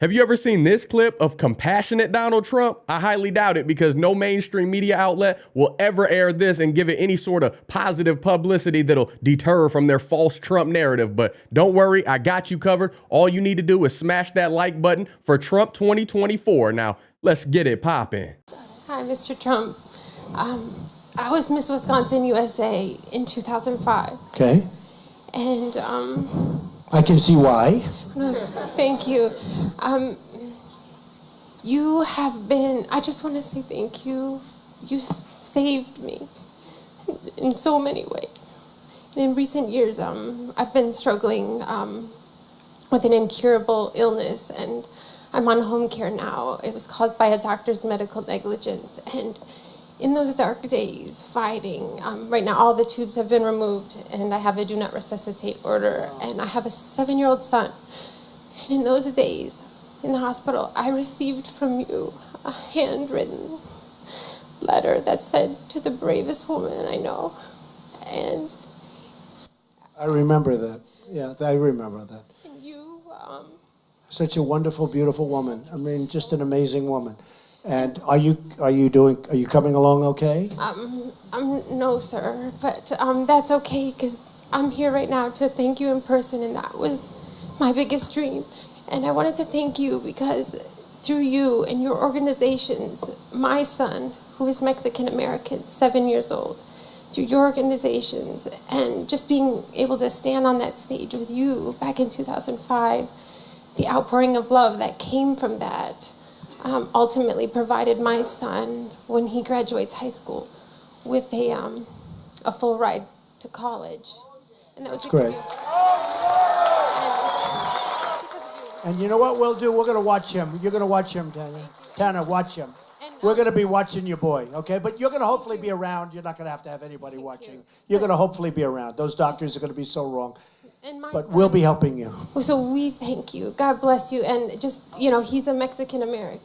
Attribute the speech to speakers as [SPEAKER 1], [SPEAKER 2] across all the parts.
[SPEAKER 1] Have you ever seen this clip of compassionate Donald Trump? I highly doubt it because no mainstream media outlet will ever air this and give it any sort of positive publicity that'll deter from their false Trump narrative. But don't worry, I got you covered. All you need to do is smash that like button for Trump 2024. Now, let's get it poppin'.
[SPEAKER 2] Hi, Mr. Trump. I was Miss Wisconsin USA in 2005.
[SPEAKER 3] Okay.
[SPEAKER 2] And,
[SPEAKER 3] I can see why.
[SPEAKER 2] thank you. You have been, I just want to say thank you. You saved me in so many ways. And in recent years, I've been struggling with an incurable illness, and I'm on home care now. It was caused by a doctor's medical negligence. And in those dark days, fighting, right now all the tubes have been removed and I have a do not resuscitate order, and I have a 7-year-old son. And in those days, in the hospital, I received from you a handwritten letter that said, "To the bravest woman I know." And
[SPEAKER 3] I remember that. Yeah, I remember that.
[SPEAKER 2] you,
[SPEAKER 3] Such a wonderful, beautiful woman. I mean, just an amazing woman. And are you coming along okay?
[SPEAKER 2] No, sir, but that's okay, because I'm here right now to thank you in person, and that was my biggest dream. And I wanted to thank you because through you and your organizations, my son, who is Mexican-American, 7 years old, through your organizations, and just being able to stand on that stage with you back in 2005, the outpouring of love that came from that ultimately provided my son, when he graduates high school, with a full ride to college. And that
[SPEAKER 3] That's
[SPEAKER 2] was
[SPEAKER 3] great. And you know what we'll do? We're going to watch him. You're going to watch him, Tanya. Tanner, watch him. We're going to be watching your boy, okay? But you're going to hopefully be around. You're not going to have anybody watching. You're going to hopefully be around. Those doctors are going to be so wrong. But son, we'll be helping you.
[SPEAKER 2] So we thank you. God bless you. And just, he's a Mexican-American.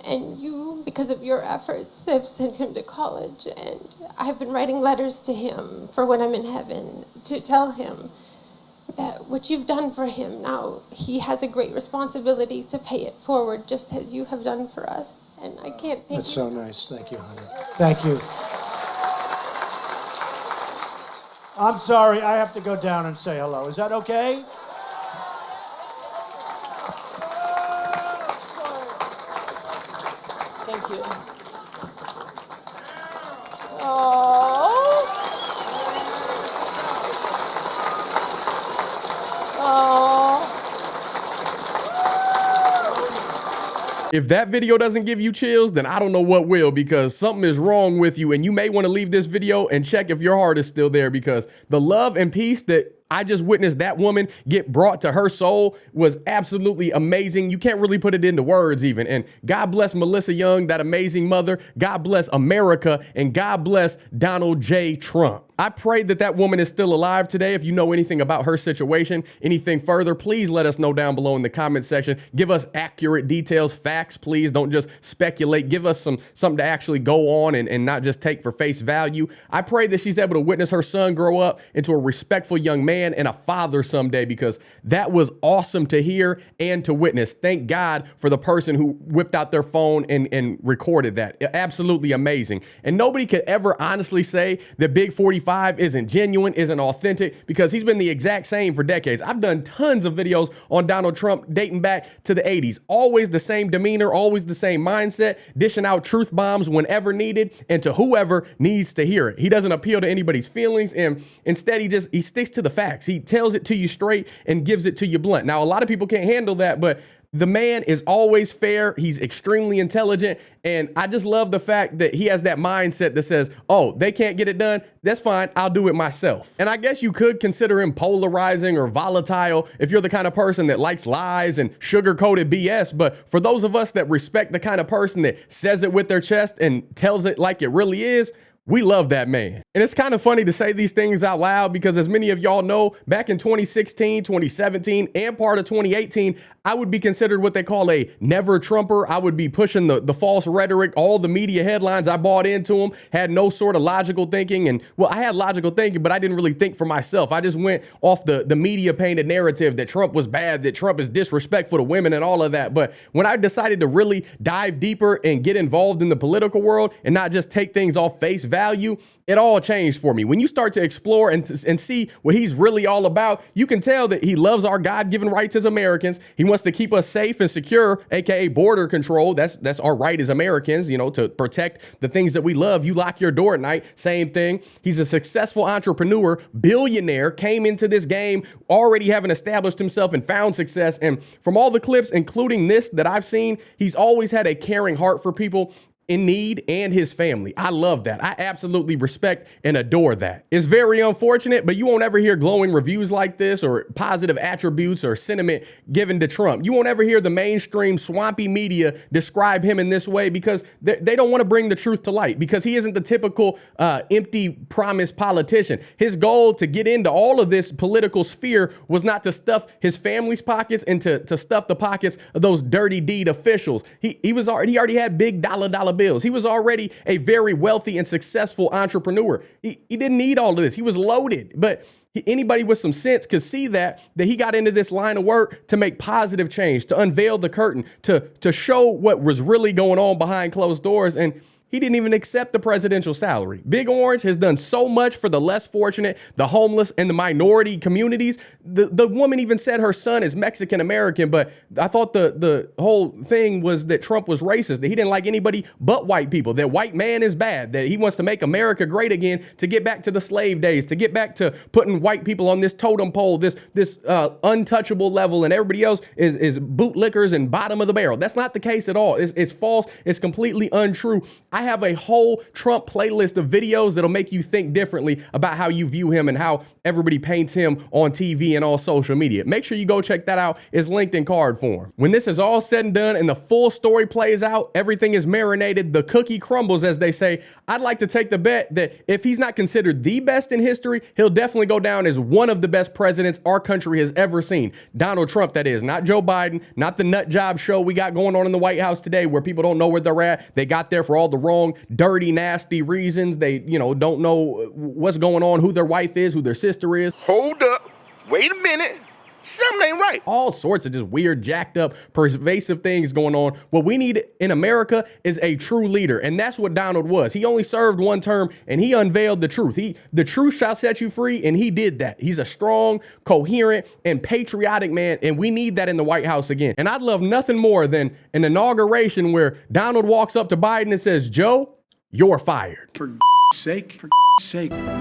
[SPEAKER 2] And you, because of your efforts, have sent him to college. And I've been writing letters to him for when I'm in heaven to tell him that what you've done for him, now he has a great responsibility to pay it forward, just as you have done for us. And I can't thank you.
[SPEAKER 3] That's so nice. Thank you, honey. Thank you. I'm sorry, I have to go down and say hello. Is that okay?
[SPEAKER 2] Thank you. Oh.
[SPEAKER 1] If that video doesn't give you chills, then I don't know what will, because something is wrong with you, and you may want to leave this video and check if your heart is still there, because the love and peace that I just witnessed that woman get brought to her soul was absolutely amazing. You can't really put it into words even. And God bless Melissa Young, that amazing mother. God bless America, and God bless Donald J. Trump. I pray that that woman is still alive today. If you know anything about her situation, anything further, please let us know down below in the comment section. Give us accurate details, facts, please. Don't just speculate. Give us something to actually go on and not just take for face value. I pray that she's able to witness her son grow up into a respectful young man and a father someday, because that was awesome to hear and to witness. Thank God for the person who whipped out their phone and recorded that. Absolutely amazing. And nobody could ever honestly say that Big 45 isn't genuine, isn't authentic, because he's been the exact same for decades. I've done tons of videos on Donald Trump dating back to the 80s. Always the same demeanor, always the same mindset, dishing out truth bombs whenever needed and to whoever needs to hear it. He doesn't appeal to anybody's feelings, and instead he sticks to the facts. He tells it to you straight and gives it to you blunt. Now, a lot of people can't handle that, but the man is always fair. He's extremely intelligent. And I just love the fact that he has that mindset that says, oh, they can't get it done. That's fine. I'll do it myself. And I guess you could consider him polarizing or volatile if you're the kind of person that likes lies and sugar-coated BS. But for those of us that respect the kind of person that says it with their chest and tells it like it really is, We love that man. And it's kind of funny to say these things out loud because, as many of y'all know, back in 2016, 2017, and part of 2018, I would be considered what they call a never Trumper. I would be pushing the false rhetoric, all the media headlines. I bought into them, had no sort of logical thinking. And well, I had logical thinking, but I didn't really think for myself. I just went off the media painted narrative that Trump was bad, that Trump is disrespectful to women and all of that. But when I decided to really dive deeper and get involved in the political world and not just take things off face value, it all changed for me. When you start to explore and see what he's really all about, you can tell that he loves our God-given rights as Americans. He wants to keep us safe and secure, aka border control. That's our right as Americans, you know, to protect the things that we love. You lock your door at night, same thing. He's a successful entrepreneur, billionaire, came into this game already having established himself and found success. And from all the clips, including this that I've seen, he's always had a caring heart for people in need and his family. I love that. I absolutely respect and adore that. It's very unfortunate, but you won't ever hear glowing reviews like this or positive attributes or sentiment given to Trump. You won't ever hear the mainstream swampy media describe him in this way because they don't want to bring the truth to light, because he isn't the typical empty promise politician. His goal to get into all of this political sphere was not to stuff his family's pockets and to stuff the pockets of those dirty deed officials. He already had big dollar bills. He was already a very wealthy and successful entrepreneur. He didn't need all of this. He was loaded. But anybody with some sense could see that he got into this line of work to make positive change, to unveil the curtain, to show what was really going on behind closed doors. And he didn't even accept the presidential salary. Big Orange has done so much for the less fortunate, the homeless, and the minority communities. The woman even said her son is Mexican American, but I thought the whole thing was that Trump was racist, that he didn't like anybody but white people, that white man is bad, that he wants to make America great again, to get back to the slave days, to get back to putting white people on this totem pole, this untouchable level, and everybody else is bootlickers and bottom of the barrel. That's not the case at all. It's false. It's completely untrue. I have a whole Trump playlist of videos that'll make you think differently about how you view him and how everybody paints him on TV and all social media. Make sure you go check that out. It's linked in card form. When this is all said and done and the full story plays out, everything is marinated, the cookie crumbles, as they say, I'd like to take the bet that if he's not considered the best in history, he'll definitely go down as one of the best presidents our country has ever seen. Donald Trump, that is, not Joe Biden, not the nut job show we got going on in the White House today where people don't know where they're at. They got there for all the wrong, dirty, nasty reasons. They, don't know what's going on, who their wife is, who their sister is.
[SPEAKER 4] Hold up. Wait a minute. Something ain't right.
[SPEAKER 1] All sorts of just weird, jacked up, pervasive things going on. What we need in America is a true leader. And that's what Donald was. He only served one term and he unveiled the truth. The truth shall set you free. And he did that. He's a strong, coherent, and patriotic man. And we need that in the White House again. And I'd love nothing more than an inauguration where Donald walks up to Biden and says, Joe, you're fired.
[SPEAKER 5] For sake.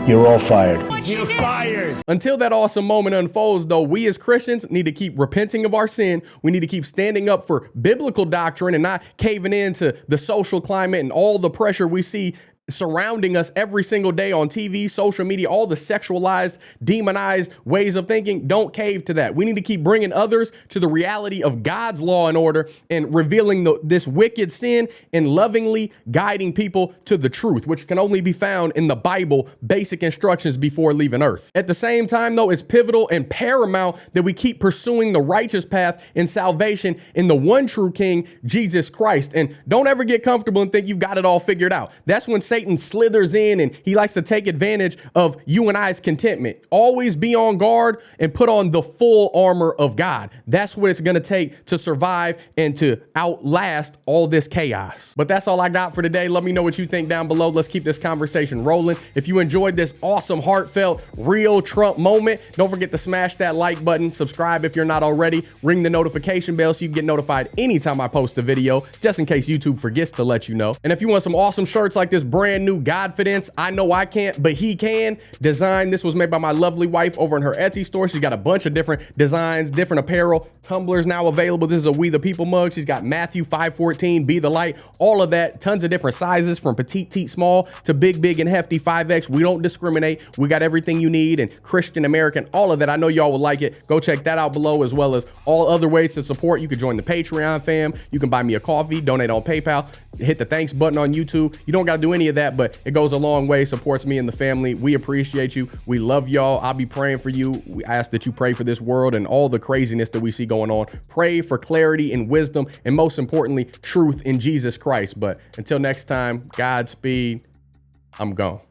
[SPEAKER 6] You're all fired.
[SPEAKER 3] You're fired.
[SPEAKER 1] Until that awesome moment unfolds, though, we as Christians need to keep repenting of our sin. We need to keep standing up for biblical doctrine and not caving into the social climate and all the pressure we see surrounding us every single day on TV, social media, all the sexualized, demonized ways of thinking. Don't cave to that. We need to keep bringing others to the reality of God's law and order and revealing this wicked sin and lovingly guiding people to the truth, which can only be found in the Bible, basic instructions before leaving earth. At the same time, though, it's pivotal and paramount that we keep pursuing the righteous path in salvation in the one true King, Jesus Christ. And don't ever get comfortable and think you've got it all figured out. That's when Satan slithers in and he likes to take advantage of you and I's contentment. Always be on guard and put on the full armor of God. That's what it's going to take to survive and to outlast all this chaos. But that's all I got for today. Let me know what you think down below. Let's keep this conversation rolling. If you enjoyed this awesome, heartfelt, real Trump moment, don't forget to smash that like button, subscribe if you're not already, ring the notification bell so you get notified anytime I post a video, just in case YouTube forgets to let you know. And if you want some awesome shirts like this brand new Godfidence, I know I can't, but he can design. This was made by my lovely wife over in her Etsy store. She's got a bunch of different designs, different apparel. Tumblers now available. This is a We the People mug. She's got Matthew 5:14, Be the Light, all of that. Tons of different sizes from petite, small to big and hefty 5X. We don't discriminate. We got everything you need, and Christian, American, all of that. I know y'all will like it. Go check that out below, as well as all other ways to support. You can join the Patreon fam. You can buy me a coffee, donate on PayPal, hit the thanks button on YouTube. You don't got to do any of that that, but it goes a long way, supports me and the family. We appreciate you. We love y'all. I'll be praying for you. We ask that you pray for this world and all the craziness that we see going on. Pray for clarity and wisdom, and most importantly, truth in Jesus Christ. But until next time, Godspeed. I'm gone.